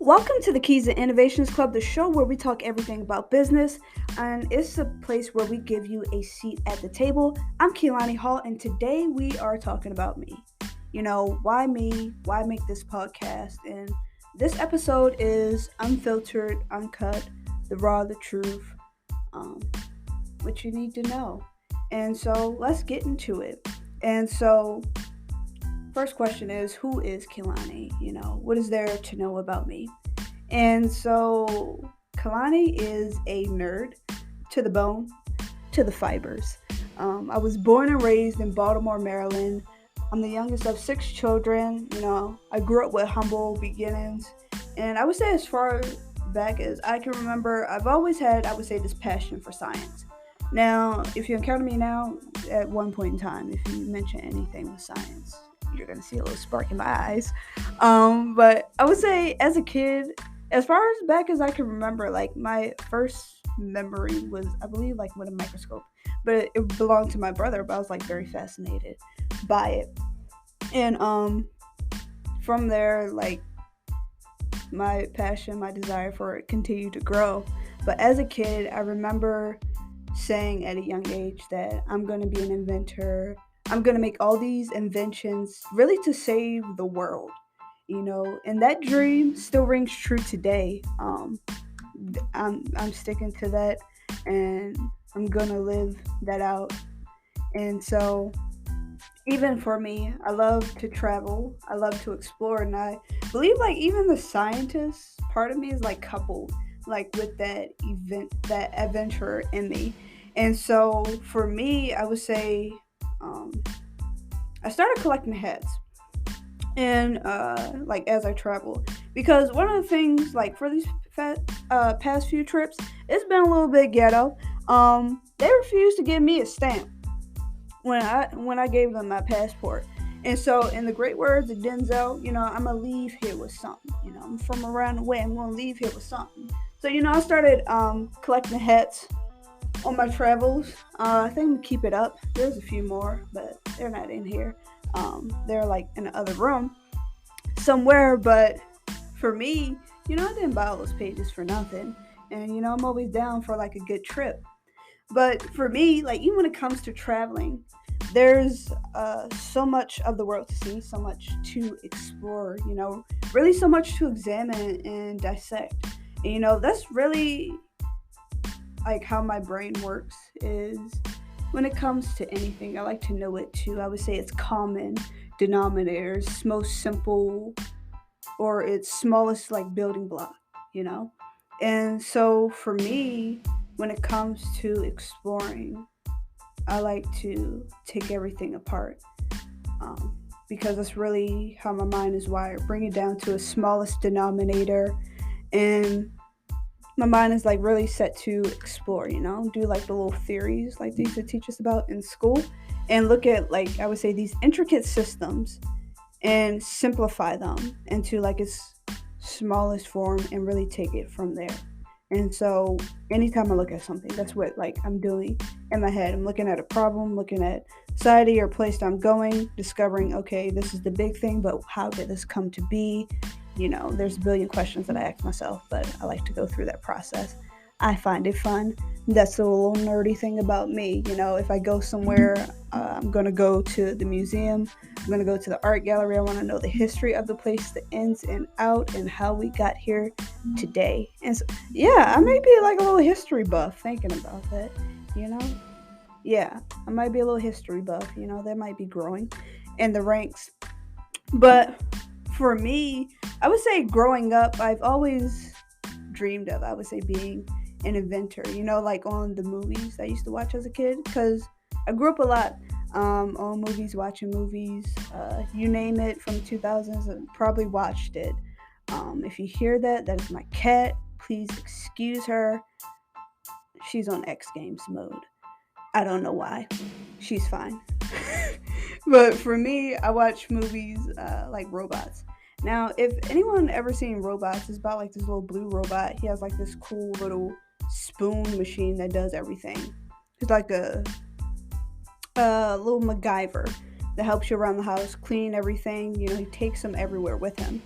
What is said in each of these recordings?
Welcome to the Keys and Innovations Club, the show where we talk everything about business, and it's a place where we give you a seat at the table. I'm Keelani Hall, and today we are talking about me. Why me? Why make this podcast? And this episode is unfiltered, uncut, the raw, the truth, um, what you need to know. And so let's get into it. And so, first question is, who is Keelani? What is there to know about me? And so Kalani is a nerd to the bone, to the fibers. I was born and raised in Baltimore, Maryland. I'm the youngest of 6 children. I grew up with humble beginnings. And I would say as far back as I can remember, I've always had, I would say, this passion for science. Now, if you encounter me now, at one point in time, if you mention anything with science, you're going to see a little spark in my eyes. But I would say as a kid, as far as back as I can remember, like my first memory was, I believe, like with a microscope, but it belonged to my brother. But I was like very fascinated by it, and from there, like my passion, my desire for it continued to grow. But as a kid, I remember saying at a young age that I'm going to be an inventor. I'm going to make all these inventions really to save the world. And that dream still rings true today. I'm sticking to that, and I'm gonna live that out. And so, even for me, I love to travel. I love to explore, and I believe like even the scientist part of me is like coupled like with that adventurer in me. And so, for me, I would say um, I started collecting hats and like as I travel, because one of the things like for these past few trips, it's been a little bit ghetto. They refused to give me a stamp when I gave them my passport. And so, in the great words of Denzel, I'm gonna leave here with something. I'm from around the way. I'm gonna leave here with something. So, I started collecting hats on my travels. I think I'm gonna keep it up. There's a few more, but they're not in here. They're like in the other room somewhere. But for me, I didn't buy all those pages for nothing. And I'm always down for like a good trip. But for me, like even when it comes to traveling, there's so much of the world to see, so much to explore. Really so much to examine and dissect. And, that's really like how my brain works. Is when it comes to anything, I like to know it too. I would say it's common denominators, most simple, or its smallest like building block, you know? And so for me, when it comes to exploring, I like to take everything apart, um, because that's really how my mind is wired. Bring it down to a smallest denominator, and my mind is like really set to explore, do like the little theories like they used to teach us about in school, and look at like I would say these intricate systems and simplify them into like its smallest form and really take it from there. And so anytime I look at something, that's what like I'm doing in my head. I'm looking at a problem, looking at society or place that I'm going, discovering, okay, this is the big thing, but how did this come to be? There's a billion questions that I ask myself, but I like to go through that process. I find it fun. That's the little nerdy thing about me. If I go somewhere, I'm going to go to the museum. I'm going to go to the art gallery. I want to know the history of the place, the ins and out, and how we got here today. And so, yeah, I may be like a little history buff thinking about that, you know? Yeah, I might be a little history buff, that might be growing in the ranks. But for me, I would say growing up, I've always dreamed of, I would say, being an inventor, like on the movies I used to watch as a kid, because I grew up a lot on movies, watching movies, you name it from 2000s, I probably watched it. If you hear that, that is my cat. Please excuse her. She's on X Games mode. I don't know why. She's fine. But for me, I watch movies like robots. Now, if anyone ever seen Robots, it's about like this little blue robot. He has like this cool little spoon machine that does everything. It's like a little MacGyver that helps you around the house, clean everything. He takes them everywhere with him.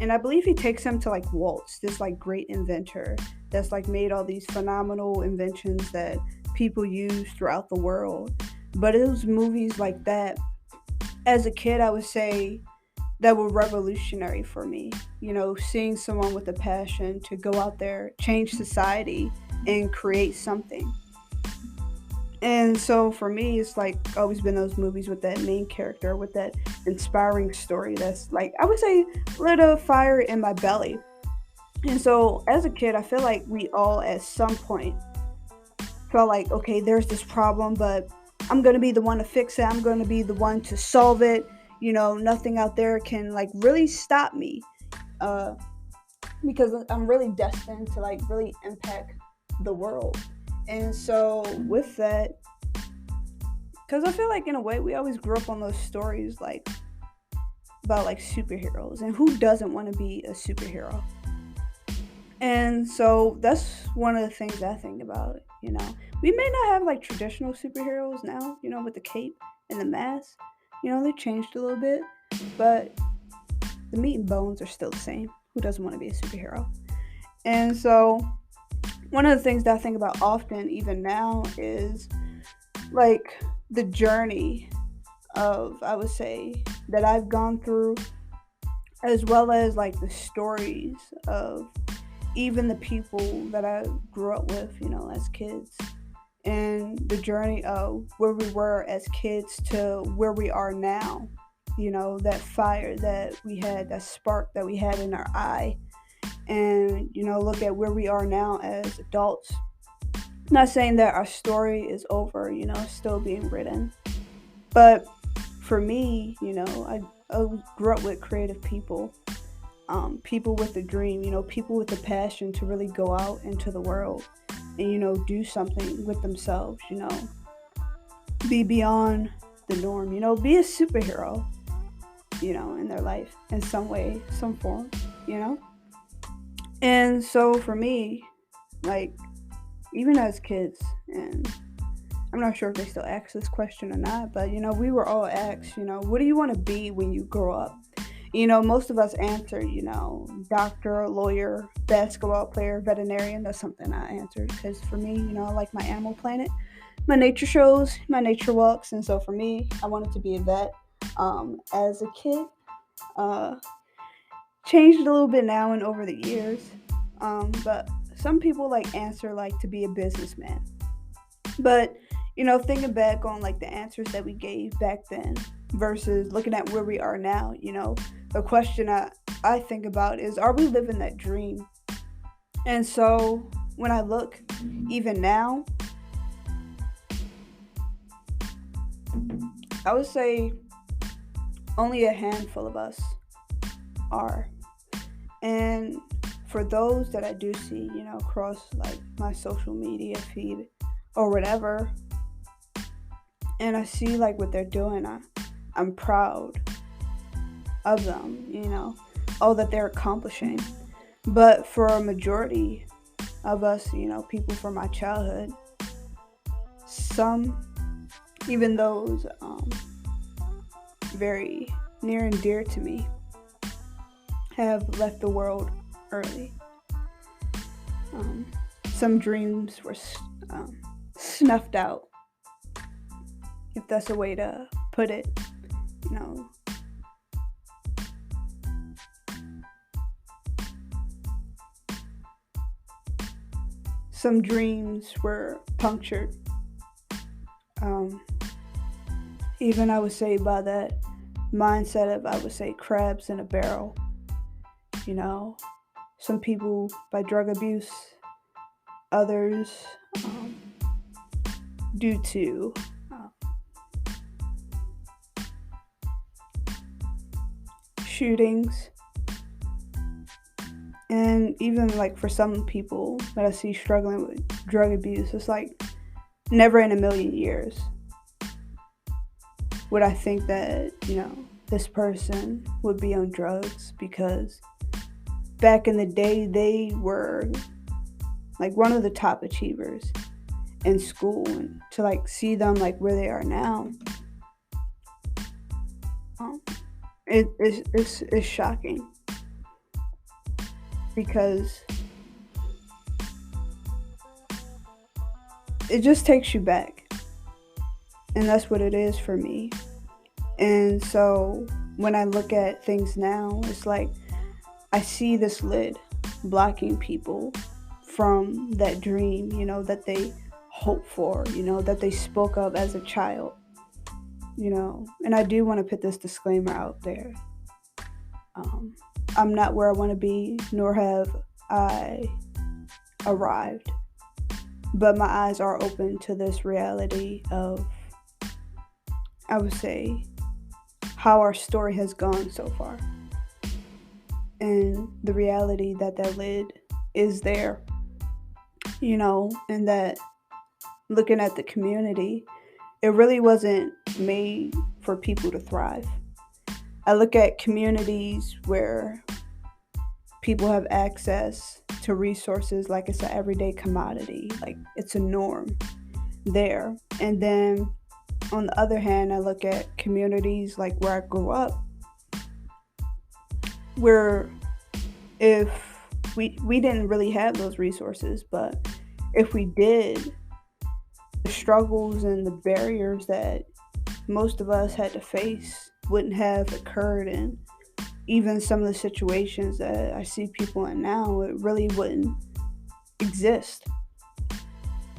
And I believe he takes him to like Waltz, this like great inventor that's like made all these phenomenal inventions that people use throughout the world. But it was movies like that as a kid, I would say, that were revolutionary for me. Seeing someone with a passion to go out there, change society, and create something. And so for me, it's like always been those movies with that main character, with that inspiring story that's like, I would say, lit a fire in my belly. And so as a kid, I feel like we all at some point felt like, okay, there's this problem, but I'm going to be the one to fix it. I'm going to be the one to solve it. Nothing out there can like really stop me, uh, because I'm really destined to like really impact the world. And so with that, because I feel like in a way we always grew up on those stories like about like superheroes, and who doesn't want to be a superhero? And so that's one of the things I think about. We may not have like traditional superheroes now, with the cape and the mask. They changed a little bit, but the meat and bones are still the same. Who doesn't want to be a superhero? And so one of the things that I think about often, even now, is like the journey of, I would say, that I've gone through, as well as like the stories of even the people that I grew up with, as kids, and the journey of where we were as kids to where we are now. That fire that we had, that spark that we had in our eye, and look at where we are now as adults. Not saying that our story is over, it's still being written, but for me, I grew up with creative people, people with a dream, people with a passion to really go out into the world and do something with themselves, be beyond the norm, be a superhero, in their life in some way, some form, you know. And so for me, like, even as kids, and I'm not sure if they still ask this question or not, but we were all asked, what do you want to be when you grow up? Most of us answer, doctor, lawyer, basketball player, veterinarian. That's something I answered because for me, I like my Animal Planet, my nature shows, my nature walks, and so for me, I wanted to be a vet. As a kid, uh, changed a little bit now and over the years, but some people like answer like to be a businessman. But thinking back on like the answers that we gave back then versus looking at where we are now, the question I think about is, are we living that dream? And so when I look even now, I would say only a handful of us are. And for those that I do see, across like my social media feed or whatever, and I see like what they're doing, I'm proud of them, all that they're accomplishing. But for a majority of us, people from my childhood, some, even those very near and dear to me, have left the world early. Some dreams were snuffed out, if that's a way to put it. You know, some dreams were punctured. Um, Even I would say by that mindset of, I would say, crabs in a barrel. You know, some people by drug abuse, others um, due to shootings, and even like for some people that I see struggling with drug abuse, it's like never in a million years would I think that, this person would be on drugs, because back in the day they were like one of the top achievers in school, and to like see them like where they are now, um, it's shocking. because it just takes you back. And that's what it is for me. And so when I look at things now, it's like I see this lid blocking people from that dream, that they hope for, that they spoke of as a child, And I do want to put this disclaimer out there. Um, I'm not where I want to be, nor have I arrived, but my eyes are open to this reality of, I would say, how our story has gone so far, and the reality that that lid is there, and that looking at the community, it really wasn't made for people to thrive. I look at communities where people have access to resources like it's an everyday commodity, like it's a norm there. And then on the other hand, I look at communities like where I grew up, where if we didn't really have those resources, but if we did, the struggles and the barriers that most of us had to face wouldn't have occurred. And even some of the situations that I see people in now, it really wouldn't exist.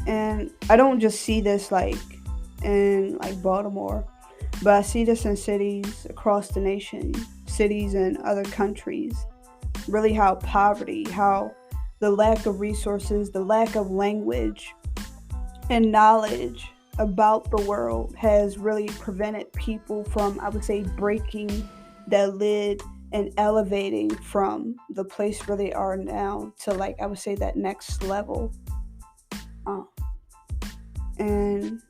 And I don't just see this like in like Baltimore, but I see this in cities across the nation, cities in other countries. Really, how poverty, how the lack of resources, the lack of language and knowledge about the world has really prevented people from, I would say, breaking that lid and elevating from the place where they are now to, like, I would say, that next level. Uh, and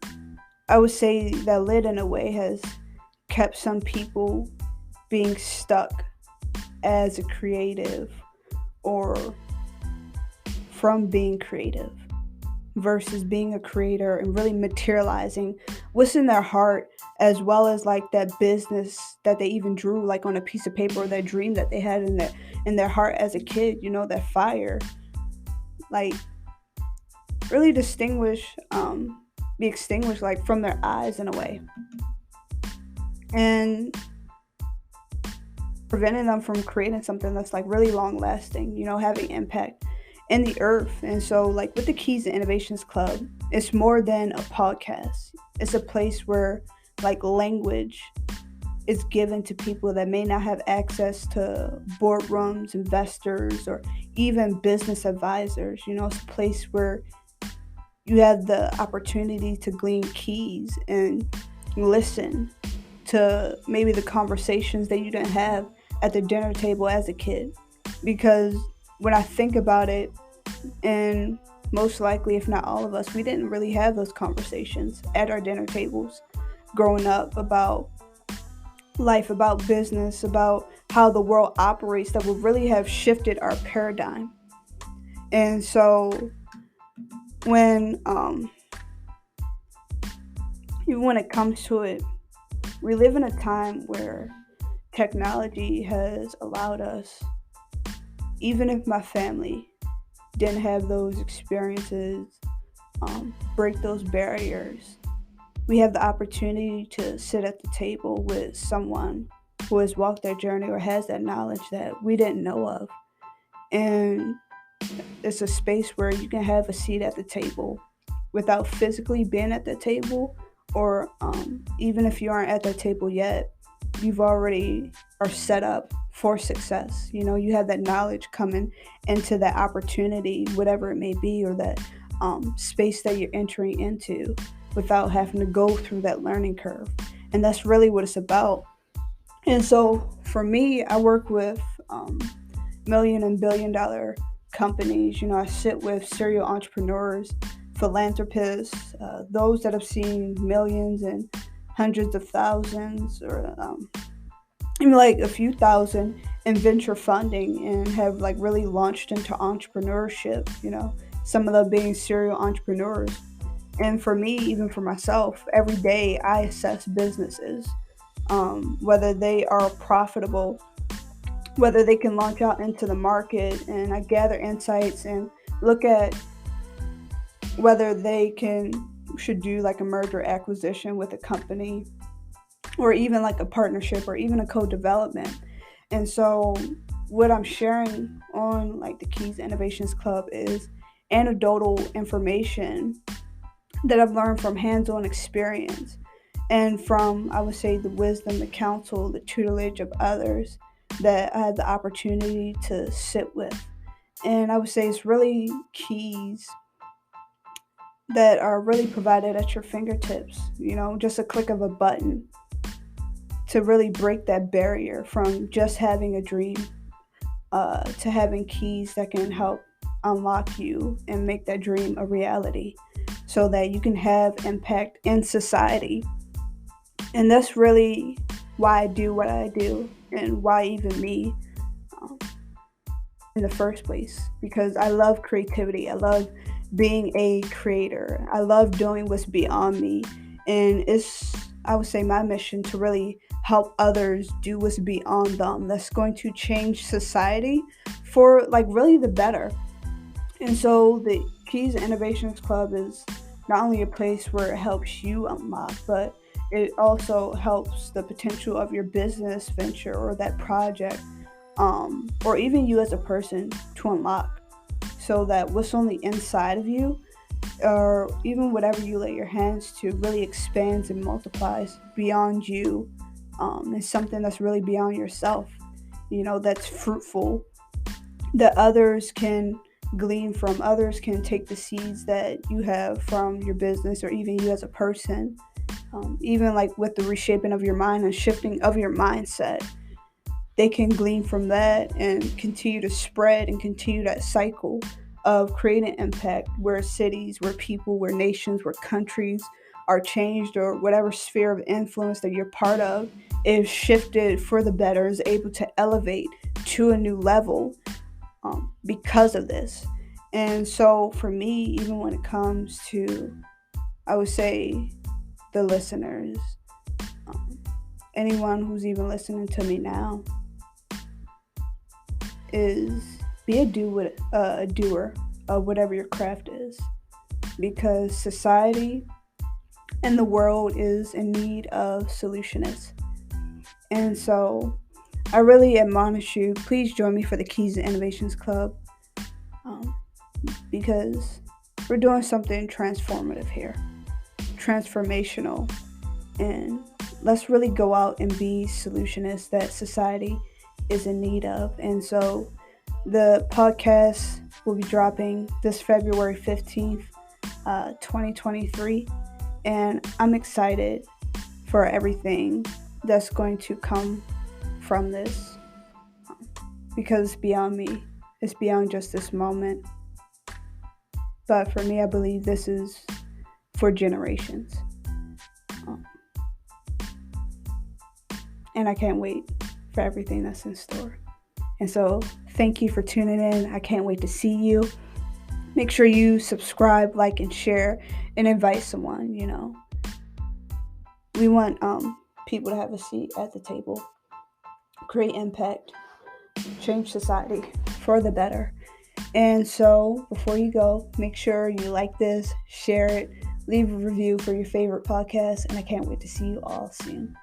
I would say that lid in a way has kept some people being stuck as a creative, or from being creative versus being a creator and really materializing what's in their heart, as well as like that business that they even drew like on a piece of paper, or that dream that they had in their heart as a kid, that fire, like really be extinguished like from their eyes in a way, and preventing them from creating something that's like really long lasting, having impact in the earth. And so, like with the Keys to Innovations Club, it's more than a podcast. It's a place where like language is given to people that may not have access to boardrooms, investors, or even business advisors. It's a place where you have the opportunity to glean keys and listen to maybe the conversations that you didn't have at the dinner table as a kid. Because when I think about it, and most likely, if not all of us, we didn't really have those conversations at our dinner tables growing up about life, about business, about how the world operates, that would really have shifted our paradigm. And so when even when it comes to it, we live in a time where technology has allowed us, even if my family didn't have those experiences, break those barriers, we have the opportunity to sit at the table with someone who has walked that journey or has that knowledge that we didn't know of. And it's a space where you can have a seat at the table without physically being at the table, or even if you aren't at that table yet, you've already are set up for success. You have that knowledge coming into that opportunity, whatever it may be, or that space that you're entering into, without having to go through that learning curve. And that's really what it's about. And so for me, I work with million and billion dollar companies. I sit with serial entrepreneurs, philanthropists, those that have seen millions and hundreds of thousands, or even like a few thousand in venture funding, and have like really launched into entrepreneurship, some of them being serial entrepreneurs. And for me, even for myself, every day I assess businesses, whether they are profitable, whether they can launch out into the market. And I gather insights and look at whether they should do like a merger acquisition with a company, or even like a partnership, or even a co-development. And so what I'm sharing on like the Keys Innovations Club is anecdotal information that I've learned from hands-on experience, and from, I would say, the wisdom, the counsel, the tutelage of others that I had the opportunity to sit with. And I would say it's really keys that are really provided at your fingertips, just a click of a button, to really break that barrier from just having a dream, to having keys that can help unlock you and make that dream a reality, so that you can have impact in society. And that's really why I do what I do, and why even me, um, in the first place, because I love creativity. I love being a creator. I love doing what's beyond me. And it's, I would say, my mission to really help others do what's beyond them, that's going to change society for like really the better. And so the Keys Innovations Club is not only a place where it helps you unlock, but it also helps the potential of your business venture or that project, or even you as a person, to unlock, so that what's on the inside of you, or even whatever you lay your hands to, really expands and multiplies beyond you. It's something that's really beyond yourself, that's fruitful, that others can glean from. Others can take the seeds that you have from your business, or even you as a person, even like with the reshaping of your mind and shifting of your mindset. They can glean from that and continue to spread and continue that cycle of creating impact, where cities, where people, where nations, where countries are changed, or whatever sphere of influence that you're part of is shifted for the better, is able to elevate to a new level, because of this. And so for me, even when it comes to, I would say, the listeners, um, anyone who's even listening to me now, is be a doer of whatever your craft is, because society and the world is in need of solutionists. And so I really admonish you, please join me for the Keys to Innovations Club, um, because we're doing something transformative here, transformational, and let's really go out and be solutionists that society is in need of. And so the podcast will be dropping this February 15th, 2023, and I'm excited for everything that's going to come from this, because it's beyond me. It's beyond just this moment. But for me, I believe this is for generations. Um, and I can't wait for everything that's in store. And so thank you for tuning in. I can't wait to see you. Make sure you subscribe, like, and share, and invite someone. We want people to have a seat at the table, create impact, change society for the better. And so before you go, make sure you like this, share it, leave a review for your favorite podcast, and I can't wait to see you all soon.